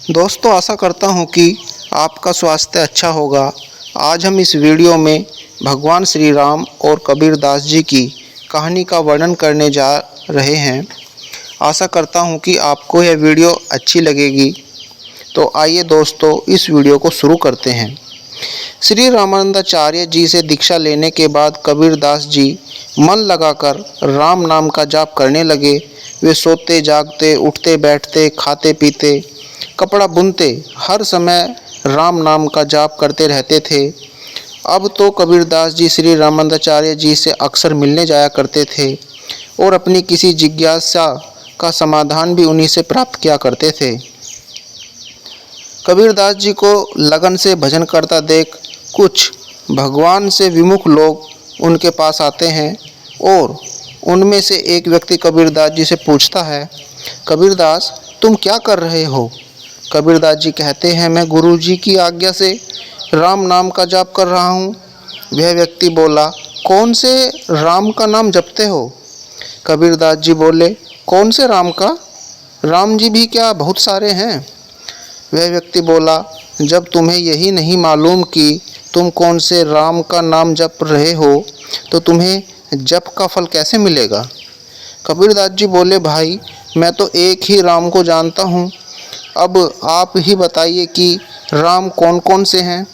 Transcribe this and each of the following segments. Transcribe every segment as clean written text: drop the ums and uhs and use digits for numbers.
दोस्तों, आशा करता हूँ कि आपका स्वास्थ्य अच्छा होगा। आज हम इस वीडियो में भगवान श्री राम और कबीरदास जी की कहानी का वर्णन करने जा रहे हैं। आशा करता हूँ कि आपको यह वीडियो अच्छी लगेगी। तो आइए दोस्तों, इस वीडियो को शुरू करते हैं। श्री रामानंदाचार्य जी से दीक्षा लेने के बाद कबीरदास जी मन लगाकर राम नाम का जाप करने लगे। वे सोते जागते, उठते बैठते, खाते पीते, कपड़ा बुनते, हर समय राम नाम का जाप करते रहते थे। अब तो कबीरदास जी श्री रामानंदाचार्य जी से अक्सर मिलने जाया करते थे और अपनी किसी जिज्ञासा का समाधान भी उन्हीं से प्राप्त किया करते थे। कबीरदास जी को लगन से भजन करता देख कुछ भगवान से विमुख लोग उनके पास आते हैं और उनमें से एक व्यक्ति कबीरदास जी से पूछता है, कबीरदास, तुम क्या कर रहे हो? कबीरदास जी कहते हैं, मैं गुरु जी की आज्ञा से राम नाम का जाप कर रहा हूँ। वह व्यक्ति बोला, कौन से राम का नाम जपते हो? कबीरदास जी बोले, कौन से राम का? राम जी भी क्या बहुत सारे हैं? वह व्यक्ति बोला, जब तुम्हें यही नहीं मालूम कि तुम कौन से राम का नाम जप रहे हो तो तुम्हें जप का फल कैसे मिलेगा? कबीरदास जी बोले, भाई, मैं तो एक ही राम को जानता हूँ। अब आप ही बताइए कि राम कौन कौन से हैं?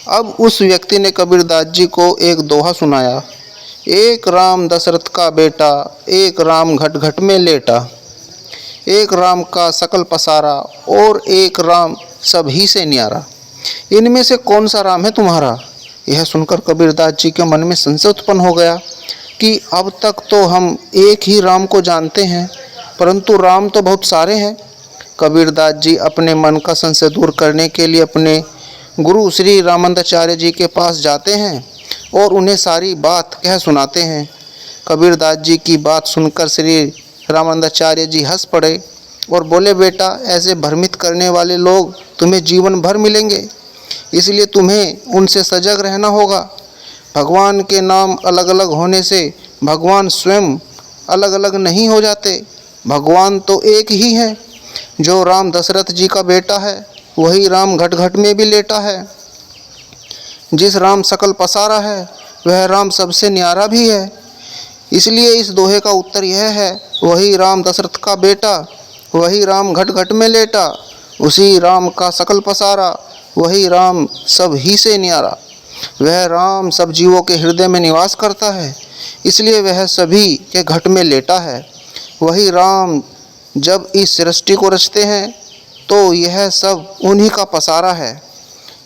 अब उस व्यक्ति ने कबीरदास जी को एक दोहा सुनाया, एक राम दशरथ का बेटा, एक राम घट घट में लेटा, एक राम का सकल पसारा और एक राम सभी से न्यारा। इनमें से कौन सा राम है तुम्हारा? यह सुनकर कबीरदास जी के मन में संशय उत्पन्न हो गया कि अब तक तो हम एक ही राम को जानते हैं, परंतु राम तो बहुत सारे हैं। कबीरदास जी अपने मन का संशय दूर करने के लिए अपने गुरु श्री रामानंदाचार्य जी के पास जाते हैं और उन्हें सारी बात कह सुनाते हैं। कबीरदास जी की बात सुनकर श्री रामानंदाचार्य जी हंस पड़े और बोले, बेटा, ऐसे भ्रमित करने वाले लोग तुम्हें जीवन भर मिलेंगे, इसलिए तुम्हें उनसे सजग रहना होगा। भगवान के नाम अलग अलग होने से भगवान स्वयं अलग अलग नहीं हो जाते। भगवान तो एक ही है। जो राम दशरथ जी का बेटा है वही राम घट घट में भी लेटा है। जिस राम सकल पसारा है वह राम सबसे न्यारा भी है। इसलिए इस दोहे का उत्तर यह है, वही राम दशरथ का बेटा, वही राम घट घट में लेटा, उसी राम का सकल पसारा, वही राम सब ही से न्यारा। वह राम सब जीवों के हृदय में निवास करता है, इसलिए वह सभी के घट में लेटा है। वही राम जब इस सृष्टि को रचते हैं तो यह सब उन्हीं का पसारा है।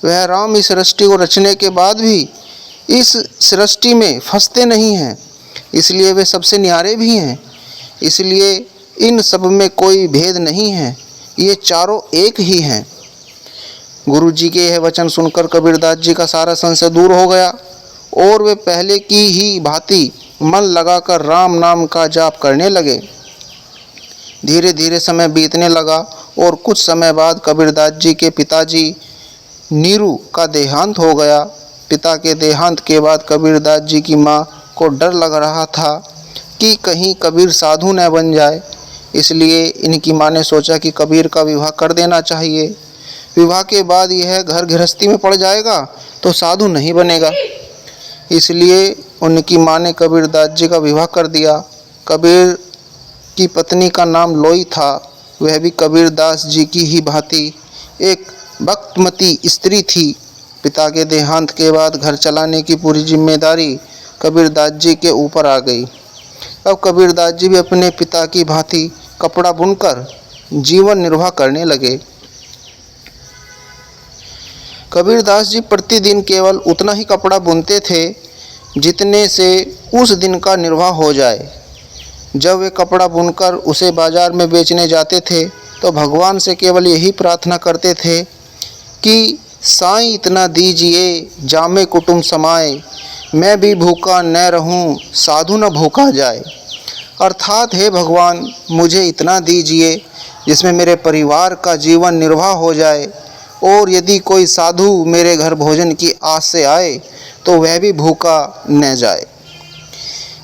वह राम इस सृष्टि को रचने के बाद भी इस सृष्टि में फंसते नहीं हैं, इसलिए वे सबसे न्यारे भी हैं। इसलिए इन सब में कोई भेद नहीं है, ये चारों एक ही हैं। गुरु जी के यह वचन सुनकर कबीरदास जी का सारा संशय दूर हो गया और वे पहले की ही भांति मन लगाकर राम नाम का जाप करने लगे। धीरे धीरे समय बीतने लगा और कुछ समय बाद कबीरदास जी के पिताजी नीरू का देहांत हो गया। पिता के देहांत के बाद कबीरदास जी की माँ को डर लग रहा था कि कहीं कबीर साधु न बन जाए, इसलिए इनकी माँ ने सोचा कि कबीर का विवाह कर देना चाहिए। विवाह के बाद यह घर गृहस्थी में पड़ जाएगा तो साधु नहीं बनेगा, इसलिए उनकी माँ ने कबीरदास जी का विवाह कर दिया। कबीर की पत्नी का नाम लोई था। वह भी कबीरदास जी की ही भांति एक भक्तमती स्त्री थी। पिता के देहांत के बाद घर चलाने की पूरी जिम्मेदारी कबीरदास जी के ऊपर आ गई। अब कबीरदास जी भी अपने पिता की भांति कपड़ा बुनकर जीवन निर्वाह करने लगे। कबीरदास जी प्रतिदिन केवल उतना ही कपड़ा बुनते थे जितने से उस दिन का निर्वाह हो जाए। जब वे कपड़ा बुनकर उसे बाजार में बेचने जाते थे तो भगवान से केवल यही प्रार्थना करते थे कि साईं इतना दीजिए जामे कुटुंब समाए, मैं भी भूखा न रहूं साधु न भूखा जाए। अर्थात, हे भगवान, मुझे इतना दीजिए जिसमें मेरे परिवार का जीवन निर्वाह हो जाए, और यदि कोई साधु मेरे घर भोजन की आस से आए तो वह भी भूखा न जाए।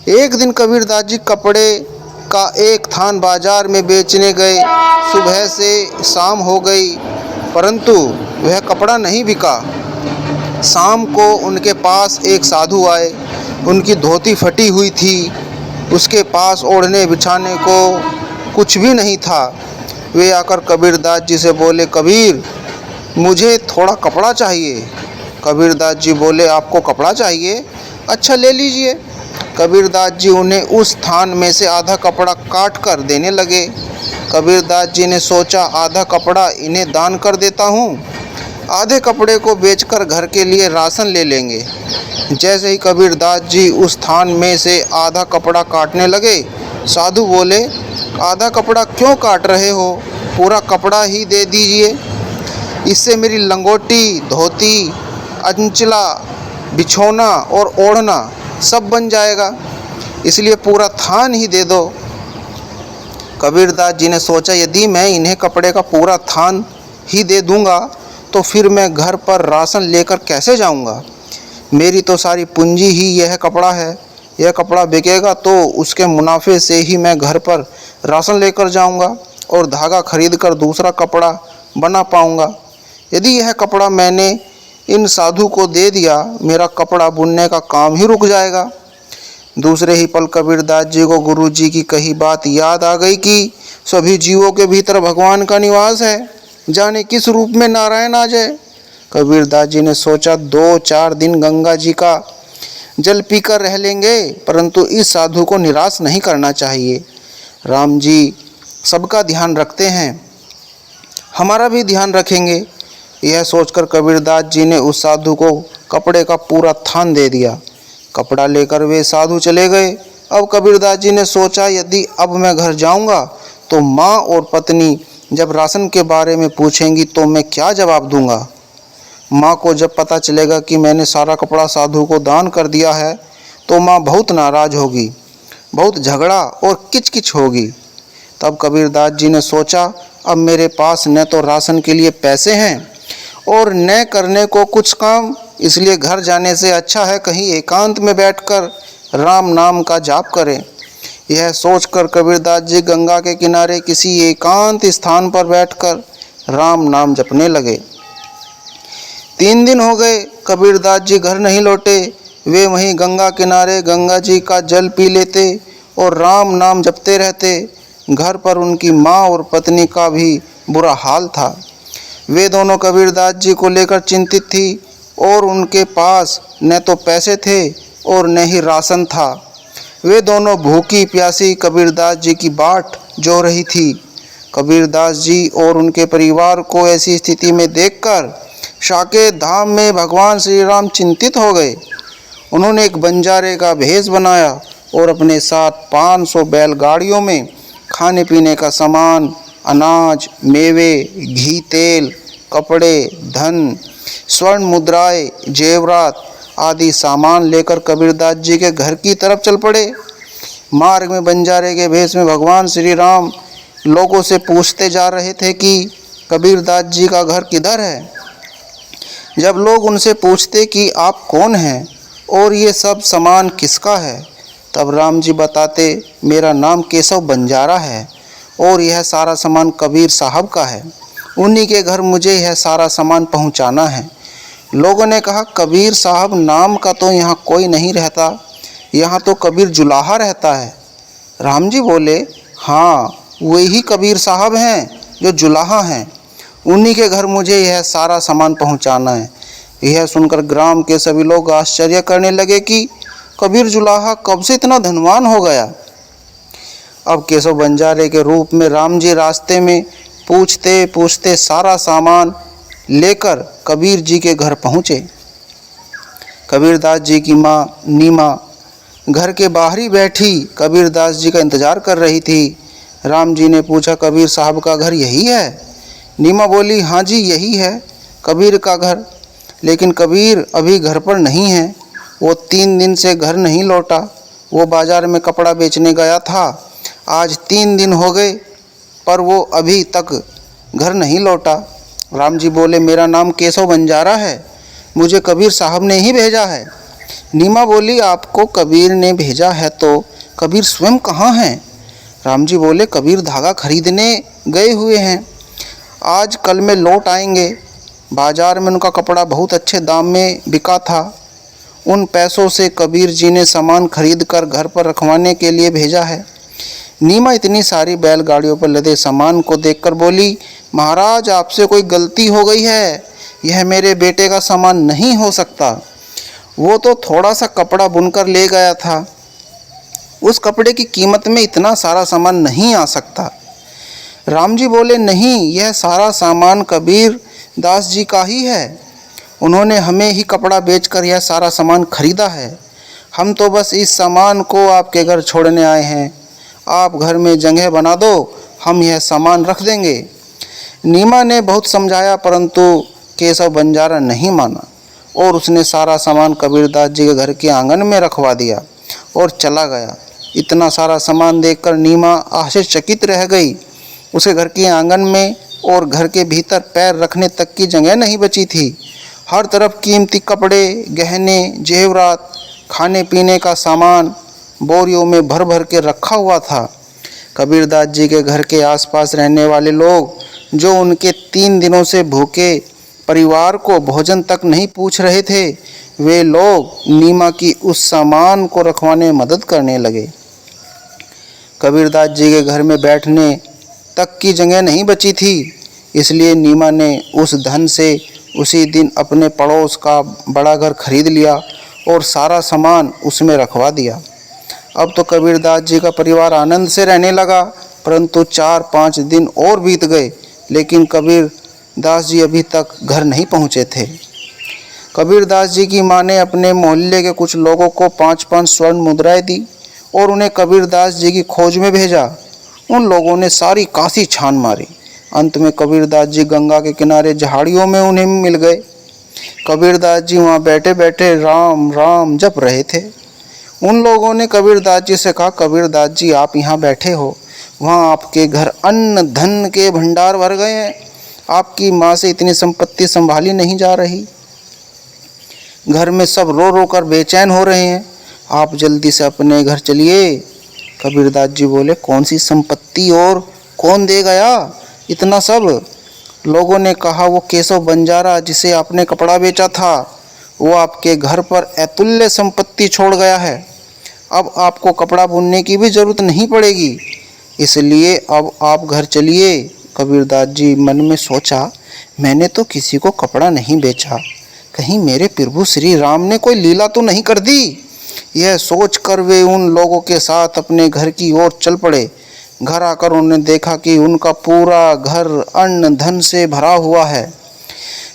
एक दिन कबीरदास जी कपड़े का एक थान बाजार में बेचने गए। सुबह से शाम हो गई परंतु वह कपड़ा नहीं बिका। शाम को उनके पास एक साधु आए। उनकी धोती फटी हुई थी, उसके पास ओढ़ने बिछाने को कुछ भी नहीं था। वे आकर कबीरदास जी से बोले, कबीर मुझे थोड़ा कपड़ा चाहिए। कबीरदास जी बोले, आपको कपड़ा चाहिए? अच्छा ले लीजिए। कबीरदास जी उन्हें उस थान में से आधा कपड़ा काट कर देने लगे। कबीरदास जी ने सोचा, आधा कपड़ा इन्हें दान कर देता हूँ, आधे कपड़े को बेचकर घर के लिए राशन ले लेंगे। जैसे ही कबीरदास जी उस थान में से आधा कपड़ा काटने लगे, साधु बोले, आधा कपड़ा क्यों काट रहे हो, पूरा कपड़ा ही दे दीजिए। इससे मेरी लंगोटी, धोती, अंचला, बिछौना और ओढ़ना सब बन जाएगा, इसलिए पूरा थान ही दे दो। कबीरदास जी ने सोचा, यदि मैं इन्हें कपड़े का पूरा थान ही दे दूंगा तो फिर मैं घर पर राशन लेकर कैसे जाऊंगा। मेरी तो सारी पूंजी ही यह कपड़ा है। यह कपड़ा बिकेगा तो उसके मुनाफे से ही मैं घर पर राशन लेकर जाऊंगा और धागा खरीद कर दूसरा कपड़ा बना पाऊंगा। यदि यह कपड़ा मैंने इन साधु को दे दिया, मेरा कपड़ा बुनने का काम ही रुक जाएगा। दूसरे ही पल कबीरदास जी को गुरु जी की कही बात याद आ गई कि सभी जीवों के भीतर भगवान का निवास है, जाने किस रूप में नारायण आ जाए। कबीरदास जी ने सोचा, 2-4 दिन गंगा जी का जल पीकर रह लेंगे, परंतु इस साधु को निराश नहीं करना चाहिए। राम जी सबका ध्यान रखते हैं, हमारा भी ध्यान रखेंगे। यह सोचकर कबीरदास जी ने उस साधु को कपड़े का पूरा थान दे दिया। कपड़ा लेकर वे साधु चले गए। अब कबीरदास जी ने सोचा, यदि अब मैं घर जाऊंगा तो माँ और पत्नी जब राशन के बारे में पूछेंगी तो मैं क्या जवाब दूंगा। माँ को जब पता चलेगा कि मैंने सारा कपड़ा साधु को दान कर दिया है तो माँ बहुत नाराज़ होगी, बहुत झगड़ा और किचकिच होगी। तब कबीरदास जी ने सोचा, अब मेरे पास न तो राशन के लिए पैसे हैं और न करने को कुछ काम, इसलिए घर जाने से अच्छा है कहीं एकांत में बैठकर राम नाम का जाप करें। यह सोचकर कबीरदास जी गंगा के किनारे किसी एकांत स्थान पर बैठकर राम नाम जपने लगे। 3 दिन हो गए, कबीरदास जी घर नहीं लौटे। वे वहीं गंगा किनारे गंगा जी का जल पी लेते और राम नाम जपते रहते। घर पर उनकी माँ और पत्नी का भी बुरा हाल था। वे दोनों कबीरदास जी को लेकर चिंतित थी और उनके पास न तो पैसे थे और न ही राशन था। वे दोनों भूखी प्यासी कबीरदास जी की बाट जो रही थी। कबीरदास जी और उनके परिवार को ऐसी स्थिति में देखकर साकेत धाम में भगवान श्री राम चिंतित हो गए। उन्होंने एक बंजारे का भेष बनाया और अपने साथ 500 बैलगाड़ियों में खाने पीने का सामान, अनाज, मेवे, घी, तेल, कपड़े, धन, स्वर्ण मुद्राएं, जेवरात आदि सामान लेकर कबीरदास जी के घर की तरफ चल पड़े। मार्ग में बंजारे के भेष में भगवान श्री राम लोगों से पूछते जा रहे थे कि कबीरदास जी का घर किधर है। जब लोग उनसे पूछते कि आप कौन हैं और ये सब सामान किसका है, तब राम जी बताते, मेरा नाम केशव बंजारा है और यह सारा सामान कबीर साहब का है, उन्हीं के घर मुझे यह सारा सामान पहुंचाना है। लोगों ने कहा, कबीर साहब नाम का तो यहाँ कोई नहीं रहता, यहाँ तो कबीर जुलाहा रहता है। राम जी बोले, हाँ वही कबीर साहब हैं जो जुलाहा हैं, उन्हीं के घर मुझे यह सारा सामान पहुंचाना है। यह सुनकर ग्राम के सभी लोग आश्चर्य करने लगे कि कबीर जुलाहा कब से इतना धनवान हो गया। अब केशव बंजारे के रूप में राम जी रास्ते में पूछते पूछते सारा सामान लेकर कबीर जी के घर पहुँचे। कबीरदास जी की माँ नीमा घर के बाहर ही बैठी कबीरदास जी का इंतज़ार कर रही थी। राम जी ने पूछा, कबीर साहब का घर यही है? नीमा बोली, हाँ जी यही है कबीर का घर, लेकिन कबीर अभी घर पर नहीं है, वो 3 दिन से घर नहीं लौटा। वो बाज़ार में कपड़ा बेचने गया था, आज 3 दिन हो गए पर वो अभी तक घर नहीं लौटा। राम जी बोले, मेरा नाम केशव बंजारा है, मुझे कबीर साहब ने ही भेजा है। नीमा बोली, आपको कबीर ने भेजा है तो कबीर स्वयं कहाँ हैं? राम जी बोले, कबीर धागा खरीदने गए हुए हैं, आज कल में लौट आएंगे। बाजार में उनका कपड़ा बहुत अच्छे दाम में बिका था। उन पैसों से कबीर जी ने सामान खरीद कर घर पर रखवाने के लिए भेजा है। नीमा इतनी सारी बैलगाड़ियों पर लदे सामान को देखकर बोली, महाराज आपसे कोई गलती हो गई है, यह मेरे बेटे का सामान नहीं हो सकता। वो तो थोड़ा सा कपड़ा बुनकर ले गया था, उस कपड़े की कीमत में इतना सारा सामान नहीं आ सकता। राम जी बोले, नहीं, यह सारा सामान कबीर दास जी का ही है। उन्होंने हमें ही कपड़ा बेचकर यह सारा सामान खरीदा है। हम तो बस इस सामान को आपके घर छोड़ने आए हैं। आप घर में जगह बना दो, हम यह सामान रख देंगे। नीमा ने बहुत समझाया, परंतु केशव बंजारा नहीं माना और उसने सारा सामान कबीरदास जी के घर के आंगन में रखवा दिया और चला गया। इतना सारा सामान देखकर नीमा आश्चर्यचकित रह गई। उसके घर के आंगन में और घर के भीतर पैर रखने तक की जगह नहीं बची थी। हर तरफ कीमती कपड़े, गहने, जेवरात, खाने पीने का सामान बोरियों में भर भर के रखा हुआ था। कबीरदास जी के घर के आसपास रहने वाले लोग, जो उनके 3 दिनों से भूखे परिवार को भोजन तक नहीं पूछ रहे थे, वे लोग नीमा की उस सामान को रखवाने में मदद करने लगे। कबीरदास जी के घर में बैठने तक की जगह नहीं बची थी, इसलिए नीमा ने उस धन से उसी दिन अपने पड़ोस का बड़ा घर खरीद लिया और सारा सामान उसमें रखवा दिया। अब तो कबीरदास जी का परिवार आनंद से रहने लगा, परंतु 4-5 दिन और बीत गए, लेकिन कबीरदास जी अभी तक घर नहीं पहुँचे थे। कबीरदास जी की माँ ने अपने मोहल्ले के कुछ लोगों को 5-5 स्वर्ण मुद्राएं दी और उन्हें कबीरदास जी की खोज में भेजा। उन लोगों ने सारी काशी छान मारी। अंत में कबीरदास जी गंगा के किनारे झाड़ियों में उन्हें मिल गए। कबीरदास जी वहाँ बैठे बैठे राम राम जप रहे थे। उन लोगों ने कबीरदास जी से कहा, कबीरदास जी आप यहाँ बैठे हो, वहाँ आपके घर अन्न धन के भंडार भर गए हैं, आपकी माँ से इतनी संपत्ति संभाली नहीं जा रही, घर में सब रो रो कर बेचैन हो रहे हैं, आप जल्दी से अपने घर चलिए। कबीरदास जी बोले, कौन सी संपत्ति और कौन दे गया इतना सब? लोगों ने कहा, वो केशव बंजारा जिसे आपने कपड़ा बेचा था, वो आपके घर पर अतुल्य संपत्ति छोड़ गया है। अब आपको कपड़ा बुनने की भी जरूरत नहीं पड़ेगी, इसलिए अब आप घर चलिए। कबीरदास जी मन में सोचा, मैंने तो किसी को कपड़ा नहीं बेचा, कहीं मेरे प्रभु श्री राम ने कोई लीला तो नहीं कर दी। यह सोचकर वे उन लोगों के साथ अपने घर की ओर चल पड़े। घर आकर उन्होंने देखा कि उनका पूरा घर अन्न धन से भरा हुआ है।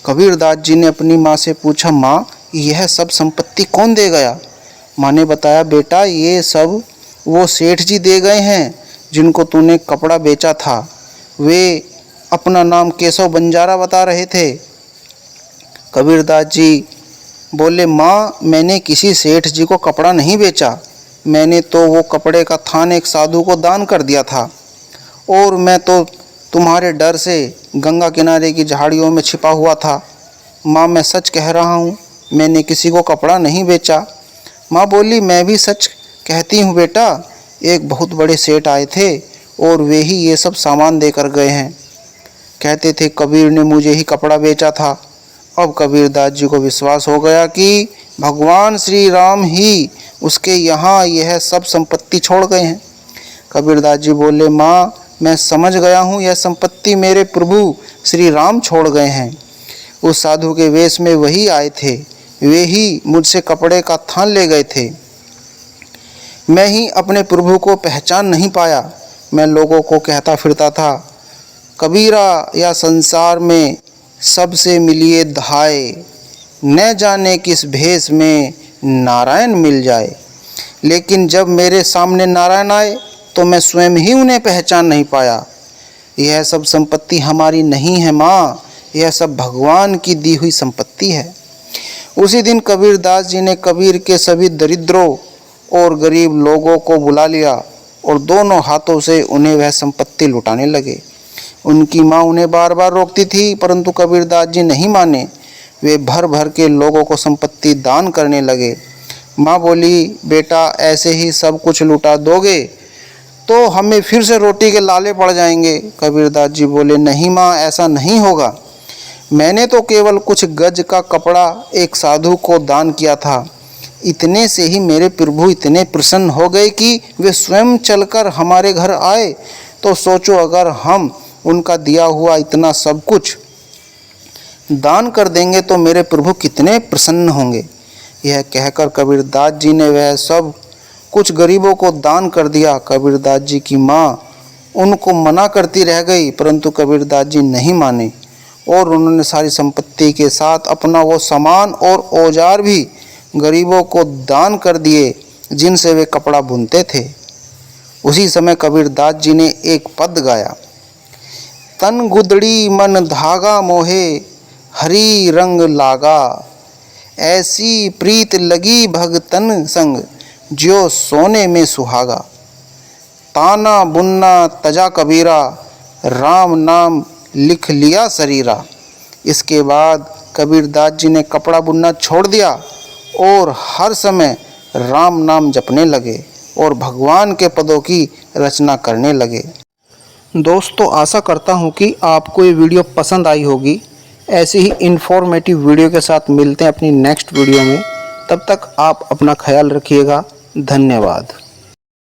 कबीरदास जी ने अपनी माँ से पूछा, माँ यह सब संपत्ति कौन दे गया? माँ ने बताया, बेटा ये सब वो सेठ जी दे गए हैं जिनको तूने कपड़ा बेचा था। वे अपना नाम केशव बंजारा बता रहे थे। कबीरदास जी बोले, माँ मैंने किसी सेठ जी को कपड़ा नहीं बेचा, मैंने तो वो कपड़े का थान एक साधु को दान कर दिया था, और मैं तो तुम्हारे डर से गंगा किनारे की झाड़ियों में छिपा हुआ था। माँ मैं सच कह रहा हूँ, मैंने किसी को कपड़ा नहीं बेचा। माँ बोली, मैं भी सच कहती हूँ बेटा, एक बहुत बड़े सेठ आए थे और वे ही ये सब सामान देकर गए हैं। कहते थे कबीर ने मुझे ही कपड़ा बेचा था। अब कबीरदास जी को विश्वास हो गया कि भगवान श्री राम ही उसके यहाँ यह सब संपत्ति छोड़ गए हैं। कबीरदास जी बोले, माँ मैं समझ गया हूँ, यह संपत्ति मेरे प्रभु श्री राम छोड़ गए हैं। उस साधु के वेश में वही आए थे, वे ही मुझसे कपड़े का थान ले गए थे। मैं ही अपने प्रभु को पहचान नहीं पाया। मैं लोगों को कहता फिरता था, कबीरा या संसार में सबसे मिलिए धाय, न जाने किस भेष में नारायण मिल जाए। लेकिन जब मेरे सामने नारायण आए तो मैं स्वयं ही उन्हें पहचान नहीं पाया। यह सब संपत्ति हमारी नहीं है माँ, यह सब भगवान की दी हुई संपत्ति है। उसी दिन कबीरदास जी ने कबीर के सभी दरिद्रों और गरीब लोगों को बुला लिया और दोनों हाथों से उन्हें वह संपत्ति लुटाने लगे। उनकी माँ उन्हें बार बार रोकती थी, परंतु कबीरदास जी नहीं माने। वे भर भर के लोगों को संपत्ति दान करने लगे। माँ बोली, बेटा ऐसे ही सब कुछ लुटा दोगे तो हमें फिर से रोटी के लाले पड़ जाएंगे। कबीरदास जी बोले, नहीं माँ, ऐसा नहीं होगा। मैंने तो केवल कुछ गज का कपड़ा एक साधु को दान किया था। इतने से ही मेरे प्रभु इतने प्रसन्न हो गए कि वे स्वयं चलकर हमारे घर आए। तो सोचो, अगर हम उनका दिया हुआ इतना सब कुछ दान कर देंगे तो मेरे प्रभु कितने प्रसन्न होंगे। यह कहकर कबीरदास जी ने वह सब कुछ गरीबों को दान कर दिया। कबीरदास जी की माँ उनको मना करती रह गई, परंतु कबीरदास जी नहीं माने और उन्होंने सारी संपत्ति के साथ अपना वो सामान और औजार भी गरीबों को दान कर दिए जिनसे वे कपड़ा बुनते थे। उसी समय कबीरदास जी ने एक पद गाया, तन गुदड़ी मन धागा मोहे हरी रंग लागा, ऐसी प्रीत लगी भगतन संग ज्यो सोने में सुहागा। ताना बुनना तजा कबीरा, राम नाम लिख लिया शरीरा। इसके बाद कबीरदास जी ने कपड़ा बुनना छोड़ दिया और हर समय राम नाम जपने लगे और भगवान के पदों की रचना करने लगे। दोस्तों, आशा करता हूँ कि आपको ये वीडियो पसंद आई होगी। ऐसी ही इन्फॉर्मेटिव वीडियो के साथ मिलते हैं अपनी नेक्स्ट वीडियो में। तब तक आप अपना ख्याल रखिएगा। धन्यवाद।